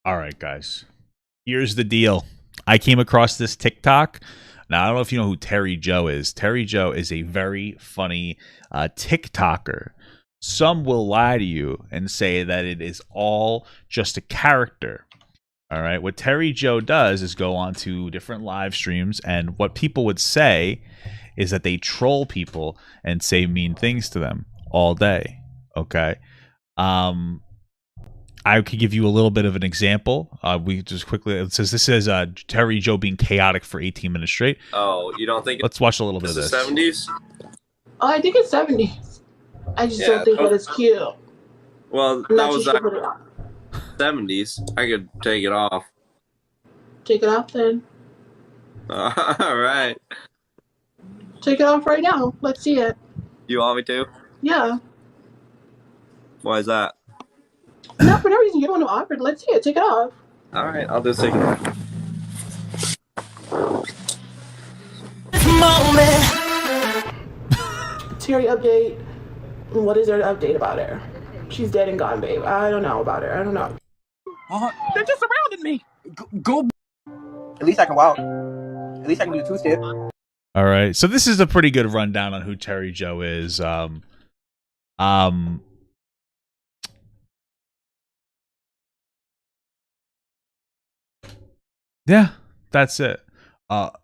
All right, guys. Here's the deal. I came across this TikTok. Now, I don't know if you know who Terry Joe is. Terry Joe is a very funny TikToker. Some will lie to you and say that it is all just a character. All right. What Terry Joe does is go on to different live streams, and what people would say is that they troll people and say mean things to them all day. Okay. I could give you a little bit of an example. We just quickly, it says this is Terry Joe being chaotic for 18 minutes straight. Oh, you don't think? Let's watch a little bit of this. 70s? Oh, I think it's 70s. I just don't think that it's cute. Well, I'm that not too was sure put it on. 70s. I could take it off. Take it off then. All right. Take it off right now. Let's see it. You want me to? Yeah. Why is that? Not for no reason. You don't want to offer it. Let's see it. Take it off. All right, I'll just take it off. Terry update. What is there to update about her? She's dead and gone, babe. I don't know about her. I don't know. They just surrounded me. Go. At least I can walk. At least I can do the two-step. All right. So this is a pretty good rundown on who Terry Joe is. Yeah, that's it.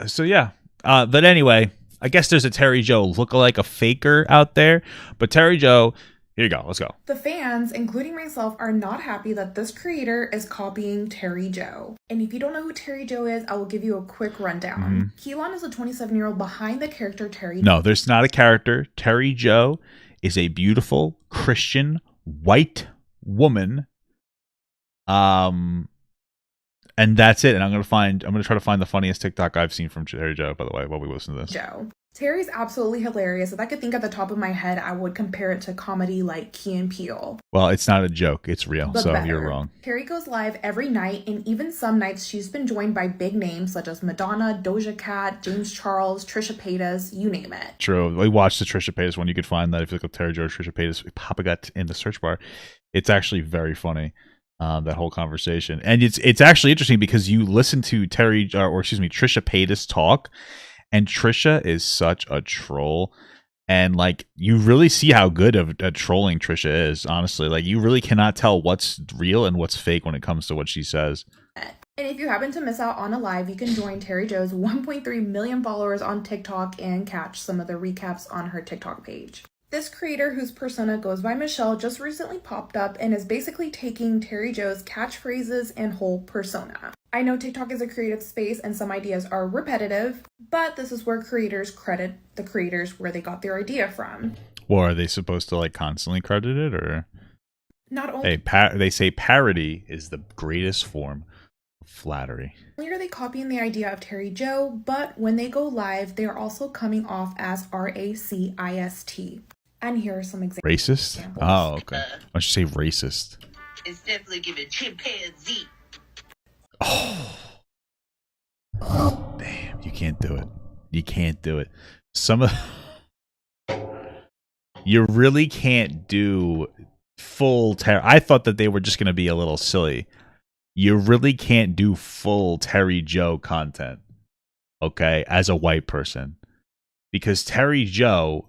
So yeah. But anyway, I guess there's a Terry Joe lookalike, a faker out there. But Terry Joe, here you go. Let's go. The fans, including myself, are not happy that this creator is copying Terry Joe. And if you don't know who Terry Joe is, I will give you a quick rundown. Keelan is a 27-year-old behind the character Terry. No, there's not a character. Terry Joe is a beautiful Christian white woman. And that's it. And I'm gonna try to find the funniest TikTok I've seen from Terry Joe, by the way, while we listen to this. Joe. Terry's absolutely hilarious. If I could think at the top of my head, I would compare it to comedy like Key and Peele. Well, it's not a joke. It's real. But so better. You're wrong. Terry goes live every night, and even some nights she's been joined by big names such as Madonna, Doja Cat, James Charles, Trisha Paytas, you name it. True. We watched the Trisha Paytas one. You could find that if you look up Terry Joe, Trisha Paytas, pop it in the search bar. It's actually very funny. That whole conversation, and it's actually interesting because you listen to Trisha Paytas talk, and Trisha is such a troll, and like you really see how good of a trolling Trisha is. Honestly, like you really cannot tell what's real and what's fake when it comes to what she says. And if you happen to miss out on a live, you can join Terry Joe's 1.3 million followers on TikTok and catch some of the recaps on her TikTok page. This creator, whose persona goes by Michelle, just recently popped up and is basically taking Terry Joe's catchphrases and whole persona. I know TikTok is a creative space and some ideas are repetitive, but this is where creators credit the creators where they got their idea from. Or are they supposed to like constantly credit it, or not only they say parody is the greatest form of flattery. Not only are they copying the idea of Terry Joe, but when they go live, they are also coming off as racist. And here are some examples. Racist? Oh, okay. Why don't you say racist? It's definitely giving chimpanzee. Oh, damn! You can't do it. You can't do it. You really can't do full Terry. I thought that they were just going to be a little silly. You really can't do full Terry Joe content, okay, as a white person, because Terry Joe.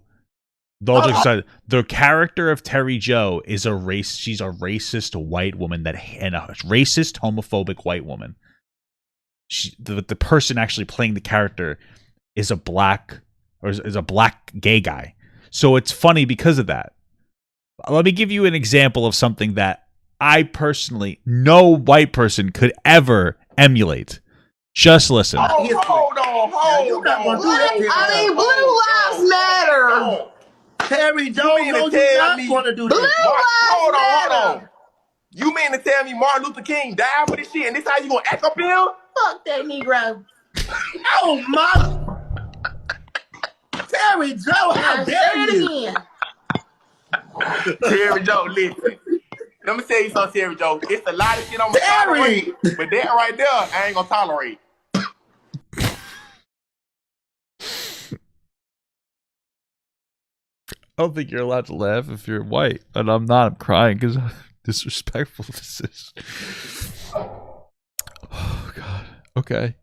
The character of Terry Joe is a race. She's a racist white woman and a racist homophobic white woman. The person actually playing the character is a black gay guy. So it's funny because of that. Let me give you an example of something that I personally, no white person could ever emulate. Just listen. Hold on. I mean, Blue Lives Matter. Terry Joe, you mean to tell me want to do this? Hold on. You mean to tell me Martin Luther King died for this shit, and this how you gonna act up here? Fuck that Negro. Oh my! Terry Joe, how dare you? Again. Terry Joe, listen. Let me tell you something, Terry Joe. It's a lot of shit I'm gonna tolerate, but that right there, I ain't gonna tolerate. I don't think you're allowed to laugh if you're white, and I'm not. I'm crying because how disrespectful this is. Okay.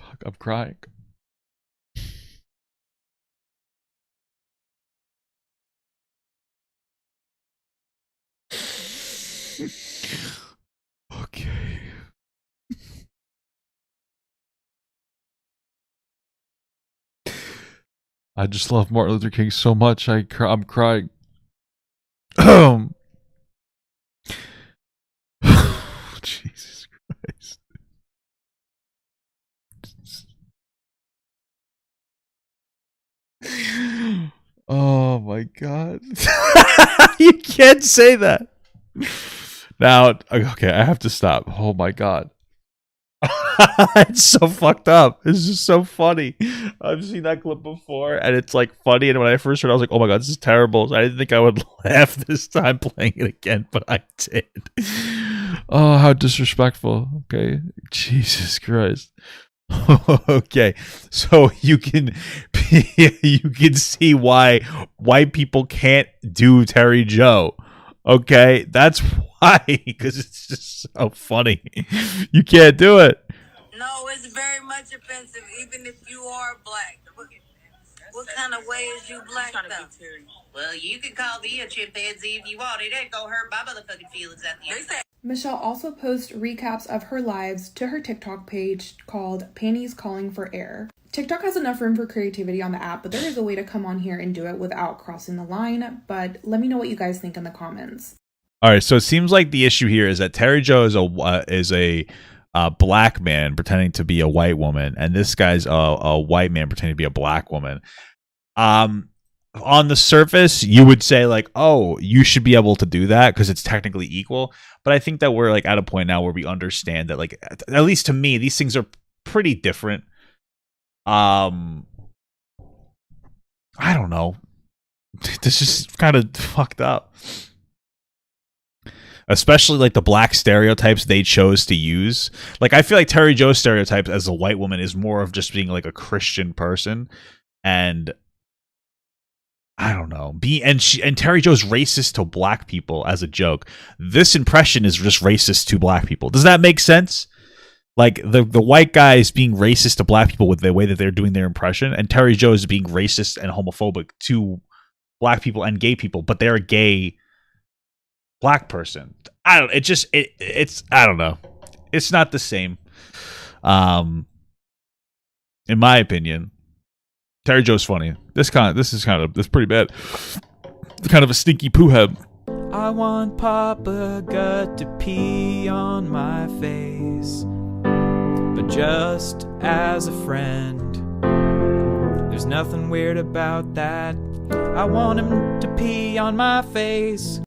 Fuck, I'm crying. Okay. I just love Martin Luther King so much. I'm crying. Jesus Christ. Oh my God. You can't say that. Now, okay, I have to stop. Oh my God. It's so fucked up. It's just so funny. I've seen that clip before and it's like funny. And when I first heard it, I was like, oh my God, this is terrible. So I didn't think I would laugh this time playing it again, but I did. Oh, how disrespectful. Okay. Jesus Christ. Okay. So you can see why white people can't do Terry Joe. Okay, that's why, because it's just so funny. You can't do it. No, it's very much offensive, even if you are black. What kind of way is you black, though? Well, you can call me a chimpanzee if you want. It ain't gonna hurt my motherfucking feelings at the end. Michelle also posts recaps of her lives to her TikTok page called Panties Calling for Air. TikTok has enough room for creativity on the app, but there is a way to come on here and do it without crossing the line. But let me know what you guys think in the comments. All right, so it seems like the issue here is that Terry Joe is a black man pretending to be a white woman, and this guy's a white man pretending to be a black woman. On the surface, you would say like, oh, you should be able to do that because it's technically equal. But I think that we're like at a point now where we understand that, like, at least to me, these things are pretty different. I don't know. This is kind of fucked up. Especially like the black stereotypes they chose to use. Like, I feel like Terry Joe's stereotypes as a white woman is more of just being like a Christian person, and I don't know. And Terry Joe's racist to black people as a joke. This impression is just racist to black people. Does that make sense? Like the white guy is being racist to black people with the way that they're doing their impression, and Terry Joe is being racist and homophobic to black people and gay people, but they're a gay black person. I don't. It's. I don't know. It's not the same. In my opinion, Terry Joe's funny. This is pretty bad. It's kind of a stinky poo head. I want Papa Gut to pee on my face, but just as a friend. There's nothing weird about that. I want him to pee on my face.